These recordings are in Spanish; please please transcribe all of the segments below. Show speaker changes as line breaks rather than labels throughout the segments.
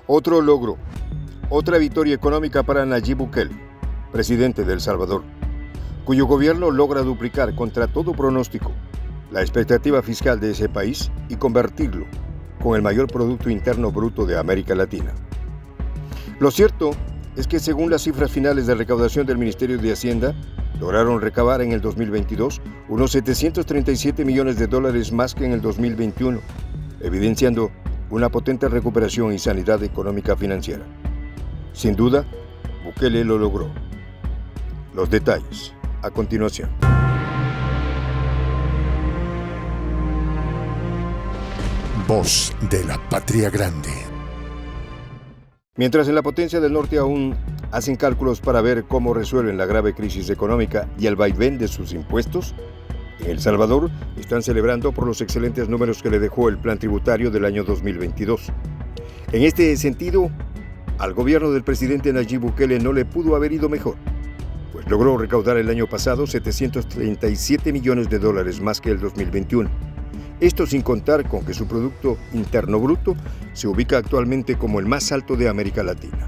Otro logro, otra victoria económica para Nayib Bukele, presidente de El Salvador, cuyo gobierno logra duplicar contra todo pronóstico la expectativa fiscal de ese país y convertirlo con el mayor Producto Interno Bruto de América Latina. Lo cierto es que según las cifras finales de recaudación del Ministerio de Hacienda, lograron recabar en el 2022 unos 737 millones de dólares más que en el 2021, evidenciando una potente recuperación y sanidad económica financiera. Sin duda, Bukele lo logró. Los detalles a continuación.
Voz de la Patria Grande.
Mientras en la potencia del norte aún hacen cálculos para ver cómo resuelven la grave crisis económica y el vaivén de sus impuestos, en El Salvador están celebrando por los excelentes números que le dejó el plan tributario del año 2022. En este sentido, al gobierno del presidente Nayib Bukele no le pudo haber ido mejor, pues logró recaudar el año pasado 737 millones de dólares más que el 2021. Esto sin contar con que su Producto Interno Bruto se ubica actualmente como el más alto de América Latina.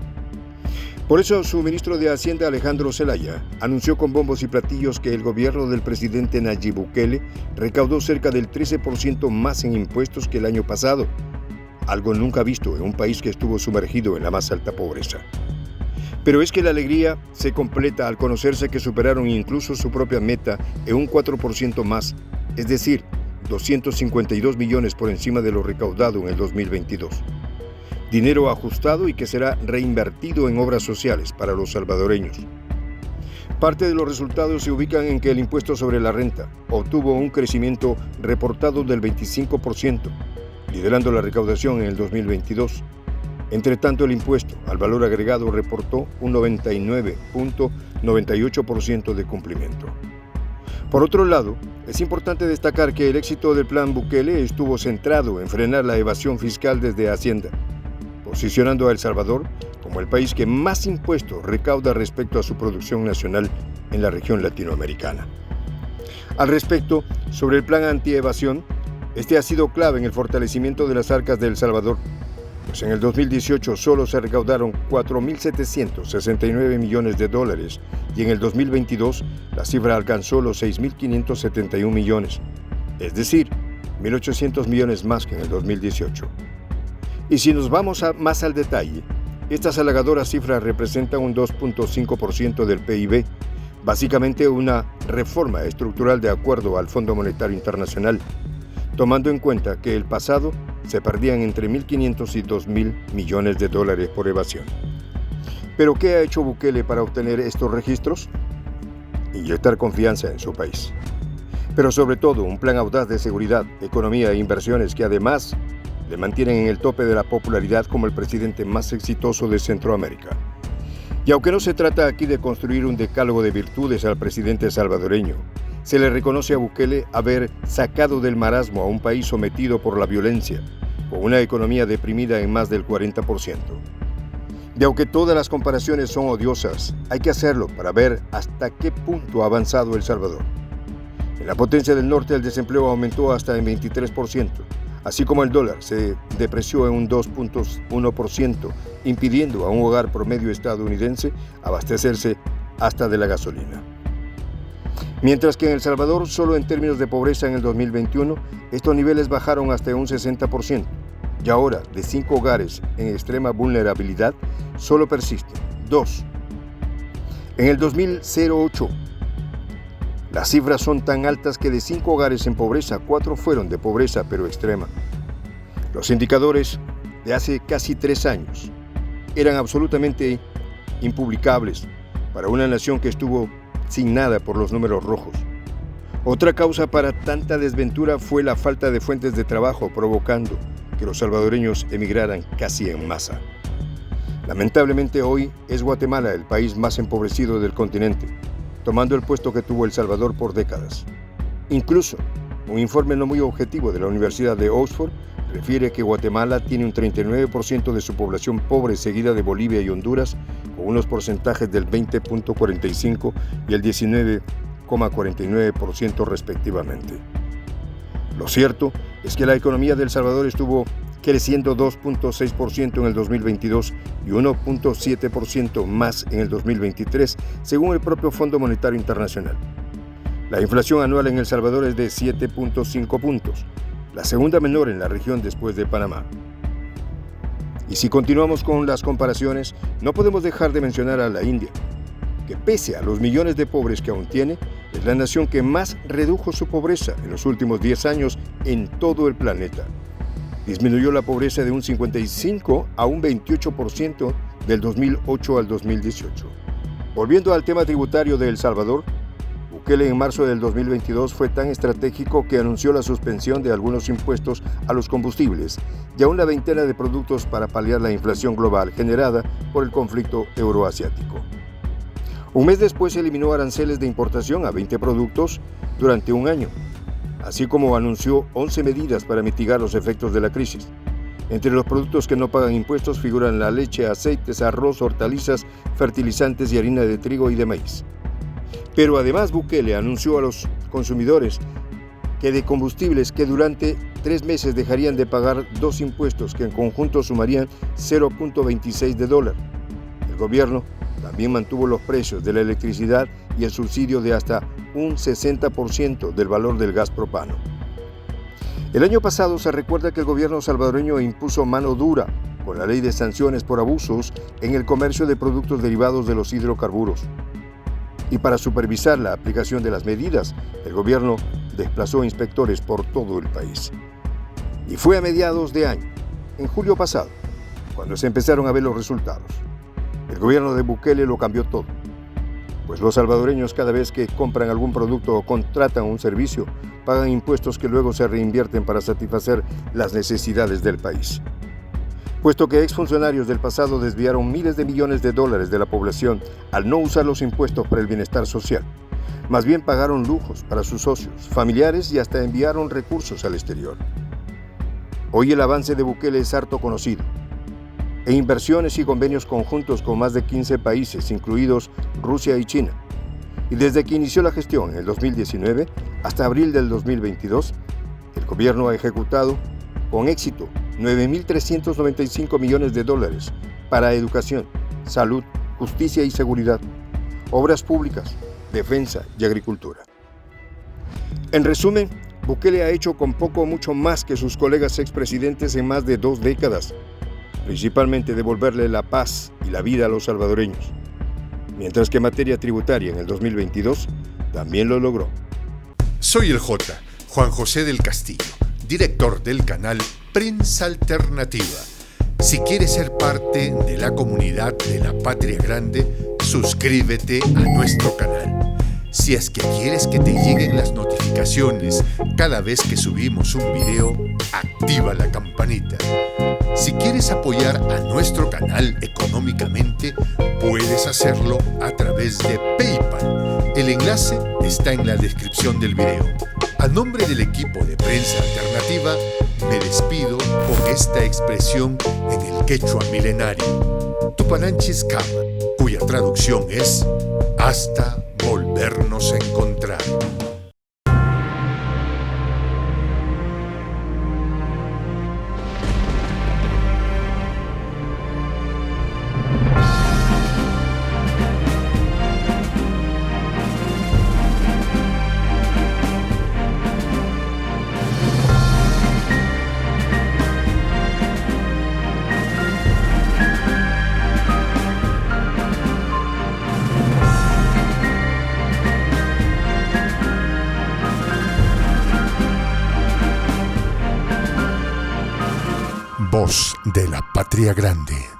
Por eso, su ministro de Hacienda, Alejandro Zelaya, anunció con bombos y platillos que el gobierno del presidente Nayib Bukele recaudó cerca del 13% más en impuestos que el año pasado, algo nunca visto en un país que estuvo sumergido en la más alta pobreza. Pero es que la alegría se completa al conocerse que superaron incluso su propia meta en un 4% más, es decir, 252 millones por encima de lo recaudado en el 2022. Dinero ajustado y que será reinvertido en obras sociales para los salvadoreños. Parte de los resultados se ubican en que el impuesto sobre la renta obtuvo un crecimiento reportado del 25%, liderando la recaudación en el 2022. Entre tanto, el impuesto al valor agregado reportó un 99.98% de cumplimiento. Por otro lado, es importante destacar que el éxito del plan Bukele estuvo centrado en frenar la evasión fiscal desde Hacienda, posicionando a El Salvador como el país que más impuestos recauda respecto a su producción nacional en la región latinoamericana. Al respecto, sobre el plan antievasión, este ha sido clave en el fortalecimiento de las arcas de El Salvador, pues en el 2018 solo se recaudaron 4.769 millones de dólares y en el 2022 la cifra alcanzó los 6.571 millones, es decir, 1.800 millones más que en el 2018. Y si nos vamos más al detalle, estas halagadoras cifras representan un 2.5% del PIB, básicamente una reforma estructural de acuerdo al Fondo Monetario Internacional, tomando en cuenta que el pasado se perdían entre 1.500 y 2.000 millones de dólares por evasión. ¿Pero qué ha hecho Bukele para obtener estos registros? Inyectar confianza en su país. Pero sobre todo un plan audaz de seguridad, economía e inversiones que además le mantienen en el tope de la popularidad como el presidente más exitoso de Centroamérica. Y aunque no se trata aquí de construir un decálogo de virtudes al presidente salvadoreño, se le reconoce a Bukele haber sacado del marasmo a un país sometido por la violencia, con una economía deprimida en más del 40%. Y aunque todas las comparaciones son odiosas, hay que hacerlo para ver hasta qué punto ha avanzado El Salvador. En la potencia del norte el desempleo aumentó hasta en 23%, así como el dólar se depreció en un 2.1%, impidiendo a un hogar promedio estadounidense abastecerse hasta de la gasolina. Mientras que en El Salvador, solo en términos de pobreza en el 2021, estos niveles bajaron hasta un 60%, y ahora, de 5 hogares en extrema vulnerabilidad, solo persisten 2. En el 2008, las cifras son tan altas que de 5 hogares en pobreza, 4 fueron de pobreza pero extrema. Los indicadores de hace casi 3 años eran absolutamente impublicables para una nación que estuvo sin nada por los números rojos. Otra causa para tanta desventura fue la falta de fuentes de trabajo, provocando que los salvadoreños emigraran casi en masa. Lamentablemente hoy es Guatemala el país más empobrecido del continente, tomando el puesto que tuvo El Salvador por décadas. Incluso, un informe no muy objetivo de la Universidad de Oxford refiere que Guatemala tiene un 39% de su población pobre, seguida de Bolivia y Honduras, con unos porcentajes del 20.45% y el 19.49% respectivamente. Lo cierto es que la economía de El Salvador estuvo creciendo 2.6% en el 2022 y 1.7% más en el 2023, según el propio Fondo Monetario Internacional. La inflación anual en El Salvador es de 7.5 puntos, la segunda menor en la región después de Panamá. Y si continuamos con las comparaciones, no podemos dejar de mencionar a la India, que pese a los millones de pobres que aún tiene, es la nación que más redujo su pobreza en los últimos 10 años en todo el planeta. Disminuyó la pobreza de un 55 a un 28% del 2008 al 2018. Volviendo al tema tributario de El Salvador, Bukele en marzo del 2022 fue tan estratégico que anunció la suspensión de algunos impuestos a los combustibles y a una veintena de productos para paliar la inflación global generada por el conflicto euroasiático. Un mes después eliminó aranceles de importación a 20 productos durante un año, así como anunció 11 medidas para mitigar los efectos de la crisis. Entre los productos que no pagan impuestos figuran la leche, aceites, arroz, hortalizas, fertilizantes y harina de trigo y de maíz. Pero además Bukele anunció a los consumidores que de combustibles que durante 3 meses dejarían de pagar 2 impuestos que en conjunto sumarían $0.26. El gobierno también mantuvo los precios de la electricidad y el subsidio de hasta un 60% del valor del gas propano. El año pasado se recuerda que el gobierno salvadoreño impuso mano dura con la ley de sanciones por abusos en el comercio de productos derivados de los hidrocarburos. Y para supervisar la aplicación de las medidas, el gobierno desplazó inspectores por todo el país. Y fue a mediados de año, en julio pasado, cuando se empezaron a ver los resultados. El gobierno de Bukele lo cambió todo, pues los salvadoreños cada vez que compran algún producto o contratan un servicio, pagan impuestos que luego se reinvierten para satisfacer las necesidades del país. Puesto que exfuncionarios del pasado desviaron miles de millones de dólares de la población al no usar los impuestos para el bienestar social, más bien pagaron lujos para sus socios, familiares y hasta enviaron recursos al exterior. Hoy el avance de Bukele es harto conocido. E inversiones y convenios conjuntos con más de 15 países, incluidos Rusia y China. Y desde que inició la gestión en el 2019 hasta abril del 2022, el gobierno ha ejecutado con éxito 9.395 millones de dólares para educación, salud, justicia y seguridad, obras públicas, defensa y agricultura. En resumen, Bukele ha hecho con poco o mucho más que sus colegas expresidentes en más de 2 décadas, principalmente devolverle la paz y la vida a los salvadoreños, mientras que en materia tributaria en el 2022 también lo logró.
Soy el J, Juan José del Castillo, director del canal Prensa Alternativa. Si quieres ser parte de la comunidad de la Patria Grande, suscríbete a nuestro canal. Si es que quieres que te lleguen las notificaciones cada vez que subimos un video, activa la campanita. Si quieres apoyar a nuestro canal económicamente, puedes hacerlo a través de PayPal. El enlace está en la descripción del video. A nombre del equipo de Prensa Alternativa, me despido con esta expresión en el quechua milenario, Tupananchis Kama, cuya traducción es hasta volvernos a encontrar. Voz de la Patria Grande.